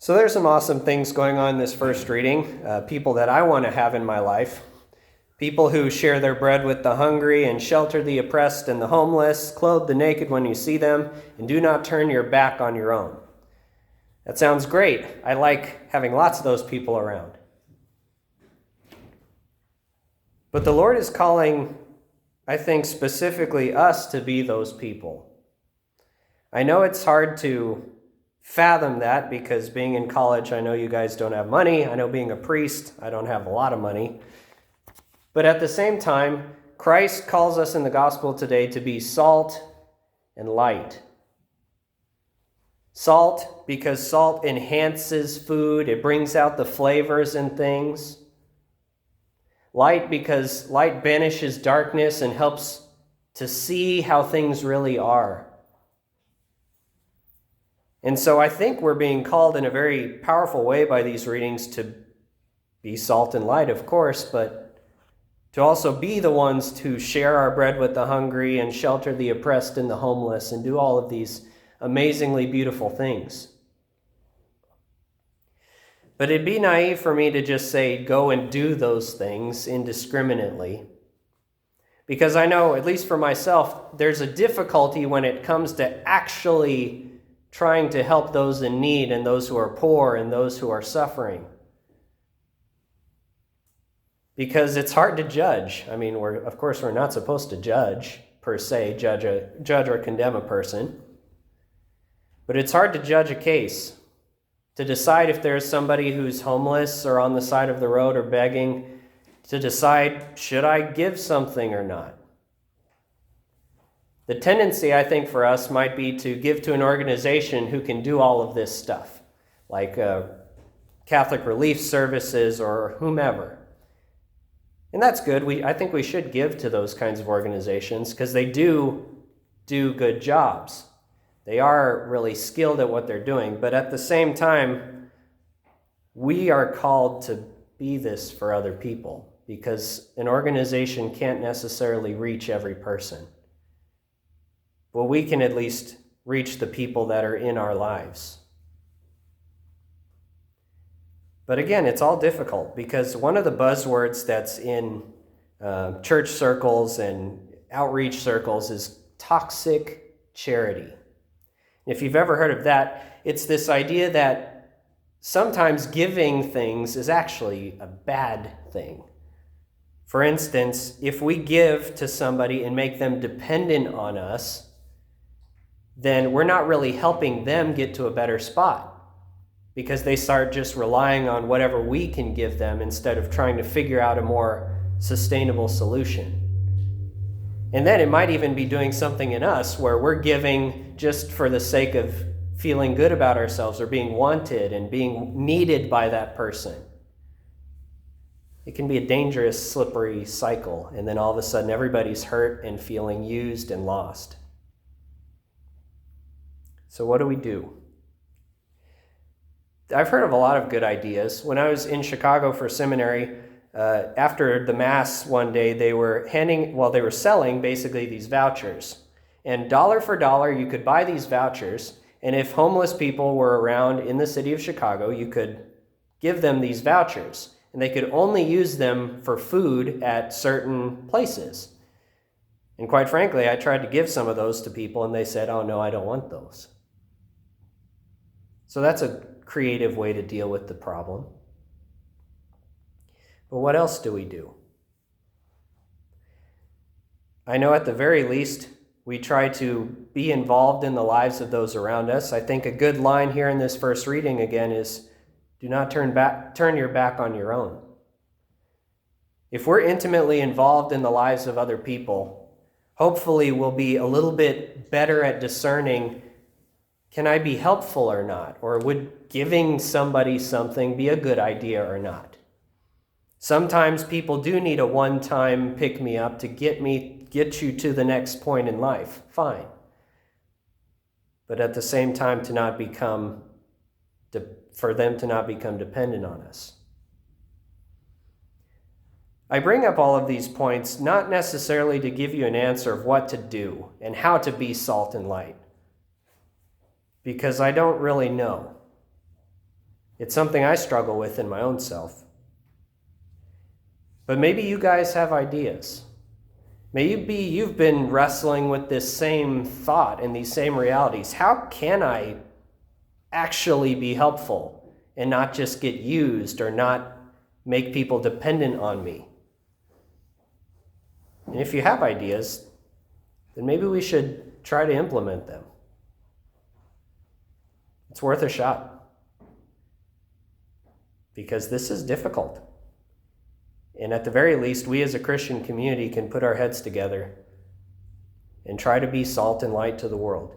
So there's some awesome things going on in this first reading. People that I want to have in my life. People who share their bread with the hungry and shelter the oppressed and the homeless, clothe the naked when you see them, and do not turn your back on your own. That sounds great. I like having lots of those people around. But the Lord is calling, I think, specifically us to be those people. I know it's hard to fathom that because being in college, I know you guys don't have money. I know being a priest, I don't have a lot of money. But at the same time, Christ calls us in the gospel today to be salt and light. Salt, because salt enhances food. It brings out the flavors in things. Light, because light banishes darkness and helps to see how things really are. And so I think we're being called in a very powerful way by these readings to be salt and light, of course, but to also be the ones to share our bread with the hungry and shelter the oppressed and the homeless and do all of these amazingly beautiful things. But it'd be naive for me to just say, go and do those things indiscriminately. Because I know, at least for myself, there's a difficulty when it comes to actually trying to help those in need and those who are poor and those who are suffering. Because it's hard to judge. I mean, we're not supposed to judge, per se, judge or condemn a person. But it's hard to judge a case, to decide if there's somebody who's homeless or on the side of the road or begging, to decide, should I give something or not? The tendency, I think, for us might be to give to an organization who can do all of this stuff, like Catholic Relief Services or whomever. And that's good. I think we should give to those kinds of organizations because they do good jobs. They are really skilled at what they're doing. But at the same time, we are called to be this for other people because an organization can't necessarily reach every person. Well, we can at least reach the people that are in our lives. But again, it's all difficult because one of the buzzwords that's in church circles and outreach circles is toxic charity. If you've ever heard of that, it's this idea that sometimes giving things is actually a bad thing. For instance, if we give to somebody and make them dependent on us, then we're not really helping them get to a better spot because they start just relying on whatever we can give them instead of trying to figure out a more sustainable solution. And then it might even be doing something in us where we're giving just for the sake of feeling good about ourselves or being wanted and being needed by that person. It can be a dangerous, slippery cycle, and then all of a sudden everybody's hurt and feeling used and lost. So what do we do? I've heard of a lot of good ideas. When I was in Chicago for seminary, after the Mass one day, they were selling basically these vouchers. And dollar for dollar, you could buy these vouchers. And if homeless people were around in the city of Chicago, you could give them these vouchers. And they could only use them for food at certain places. And quite frankly, I tried to give some of those to people, and they said, oh, no, I don't want those. So that's a creative way to deal with the problem. But what else do we do? I know at the very least, we try to be involved in the lives of those around us. I think a good line here in this first reading again is, do not turn your back on your own. If we're intimately involved in the lives of other people, hopefully we'll be a little bit better at discerning, can I be helpful or not? Or would giving somebody something be a good idea or not? Sometimes people do need a one-time pick-me-up to get you to the next point in life. Fine. But at the same time, for them to not become dependent on us. I bring up all of these points not necessarily to give you an answer of what to do and how to be salt and light, because I don't really know. It's something I struggle with in my own self. But maybe you guys have ideas. Maybe you've been wrestling with this same thought and these same realities. How can I actually be helpful and not just get used or not make people dependent on me? And if you have ideas, then maybe we should try to implement them. It's worth a shot. Because this is difficult. And at the very least, we as a Christian community can put our heads together and try to be salt and light to the world.